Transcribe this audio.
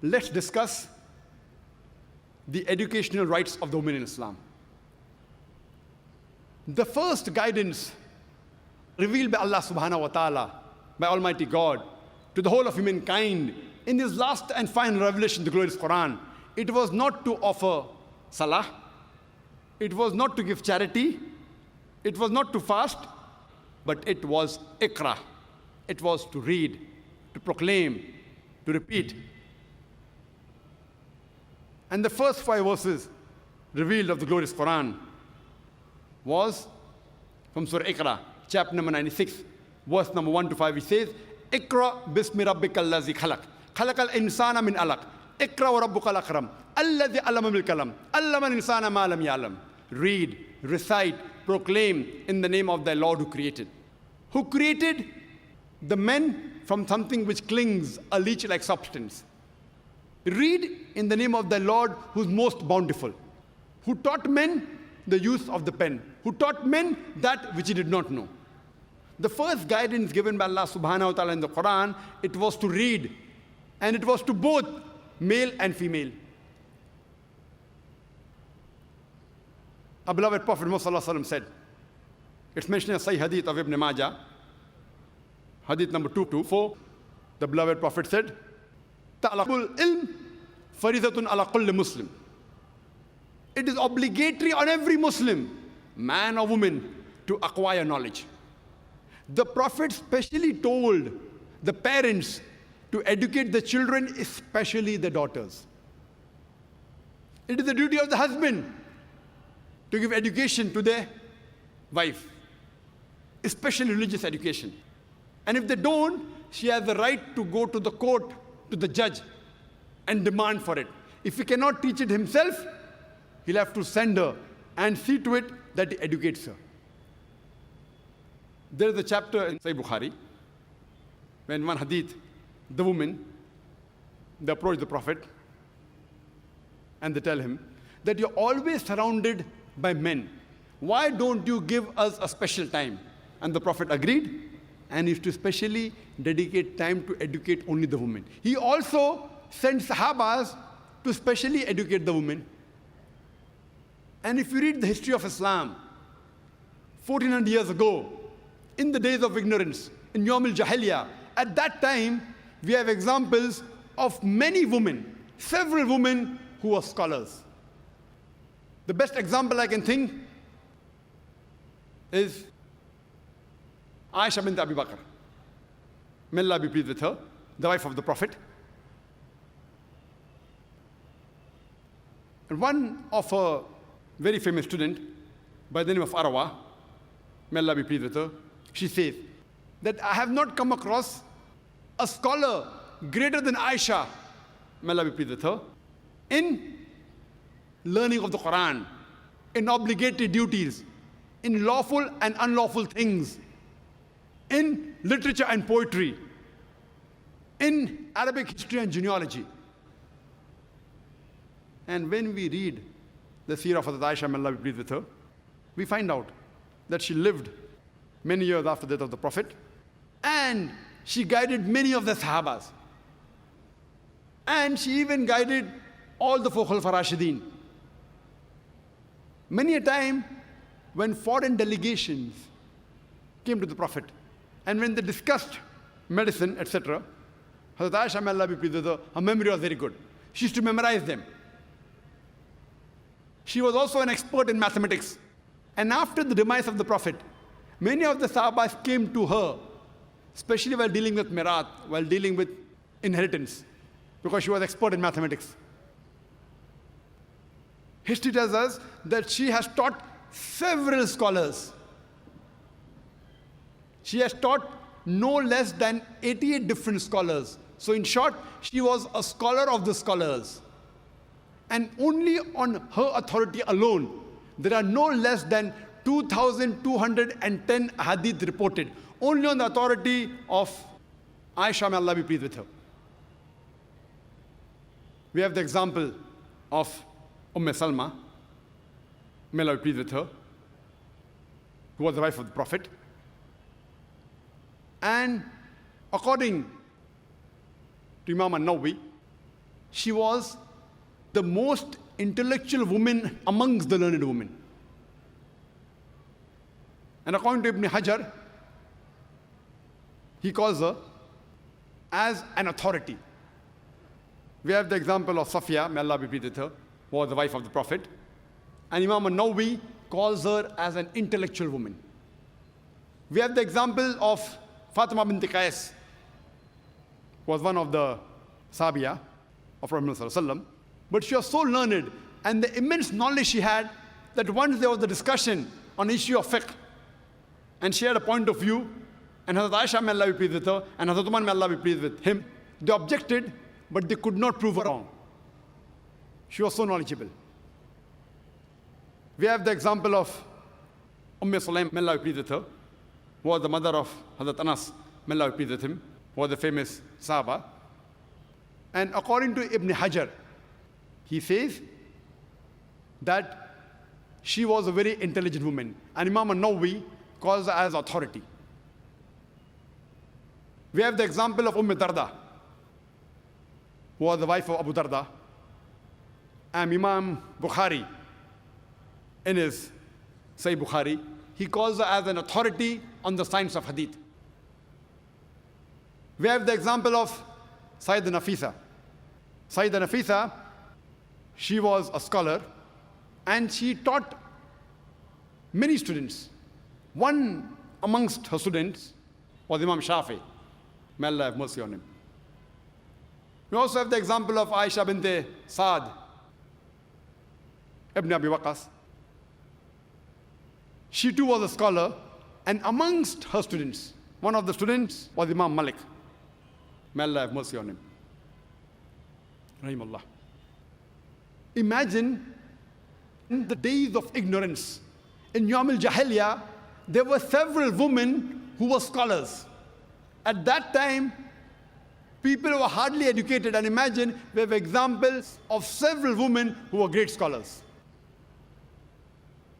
let's discuss the educational rights of the women in Islam. The first guidance revealed by Allah subhanahu wa ta'ala, by Almighty God, to the whole of humankind in His last and final revelation, the glorious Quran, it was not to offer salah, it was not to give charity, it was not to fast, but it was ikra. It was to read, to proclaim, to repeat. And the first 5 verses revealed of the glorious Quran was from Surah Iqra, chapter number 96, verse number 1 to 5. It says, Iqra bismi rabbikal ladzi khalaq, khalaqal insana min alaq, Iqra wa rabbukal akram, alladhi allama bil kalam, allama al insana ma lam ya'lam. Read, recite, proclaim in the name of thy Lord who created. Who created the men from something which clings, a leech-like substance. Read in the name of thy Lord who is most bountiful. Who taught men the use of the pen. Who taught men that which he did not know. The first guidance given by Allah subhanahu wa ta'ala in the Quran, it was to read. And it was to both male and female. Our beloved Prophet Muhammad said, it's mentioned in Sahih Hadith of Ibn Majah, Hadith number 224, the beloved Prophet said, Ta'laqul ilm faridatun ala kulli Muslim. It is obligatory on every Muslim, man or woman, to acquire knowledge. The Prophet specially told the parents to educate the children, especially the daughters. It is the duty of the husband to give education to their wife, especially religious education. And if they don't, she has the right to go to the court, to the judge, and demand for it. If he cannot teach it himself, he'll have to send her and see to it that he educates her. There is a chapter in Sahih Bukhari, when one hadith, the woman, they approach the Prophet, and they tell him that you're always surrounded by men. Why don't you give us a special time? And the Prophet agreed, and he used to specially dedicate time to educate only the women. He also sent Sahabas to specially educate the women. And if you read the history of Islam, 1400 years ago, in the days of ignorance, in Yawm al-Jahiliyyah, at that time, we have examples of many women, several women who were scholars. The best example I can think is Aisha bint Abi Bakr. May Allah be pleased with her, the wife of the Prophet. And one of her very famous student, by the name of Arwa, may Allah be pleased with her, she says that I have not come across a scholar greater than Aisha, may Allah be pleased with her, in learning of the Quran, in obligatory duties, in lawful and unlawful things, in literature and poetry, in Arabic history and genealogy. And when we read the seerah of Hazrat Aisha, may Allah be pleased with her, we find out that she lived many years after the death of the Prophet, and she guided many of the Sahabas. And she even guided all the four Khulafa Rashidin. Many a time, when foreign delegations came to the Prophet, and when they discussed medicine, etc., Hazrat Aisha, may Allah be pleased with her, her memory was very good. She used to memorize them. She was also an expert in mathematics. And after the demise of the Prophet, many of the Sahabas came to her, especially while dealing with Mirat, while dealing with inheritance, because she was expert in mathematics. History tells us that she has taught several scholars. She has taught no less than 88 different scholars. So in short, she was a scholar of the scholars. And only on her authority alone, there are no less than 2,210 hadith reported. Only on the authority of Aisha, may Allah be pleased with her. We have the example of Salma, may Allah be pleased with her, who was the wife of the Prophet. And according to Imam an-Nawawi, she was the most intellectual woman amongst the learned women. And according to Ibn Hajar, he calls her as an authority. We have the example of Safiya, may Allah be pleased with her, who was the wife of the Prophet. And Imam al-Nawawi calls her as an intellectual woman. We have the example of Fatima bint Qais, who was one of the Sahabiya of Prophet ﷺ. But she was so learned, and the immense knowledge she had, that once there was a discussion on the issue of fiqh, and she had a point of view, and Hazrat Aisha, may Allah be pleased with her, and Hazrat Umar, may Allah be pleased with him, they objected, but they could not prove her wrong. She was so knowledgeable. We have the example of Sulaim, may Allah be pleased with her, who was the mother of Hazrat Anas, may Allah be pleased with him, who was the famous Sahaba. And according to Ibn Hajar, he says that she was a very intelligent woman. And Imam al-Nawawi calls her as authority. We have the example of Darda, who was the wife of Abu Darda. And Imam Bukhari, in his Sahih Bukhari, he calls her as an authority on the science of hadith. We have the example of Sayyidah Nafisa. Sayyidah Nafisa, she was a scholar, and she taught many students. One amongst her students was Imam Shafi. May Allah have mercy on him. We also have the example of Aisha bint Saad ibn Abi Waqas. She too was a scholar, and amongst her students, one of the students was Imam Malik. May Allah have mercy on him. Rahimullah. Imagine in the days of ignorance, in Yawm al-Jahiliyyah, there were several women who were scholars. At that time, people were hardly educated, and imagine we have examples of several women who were great scholars.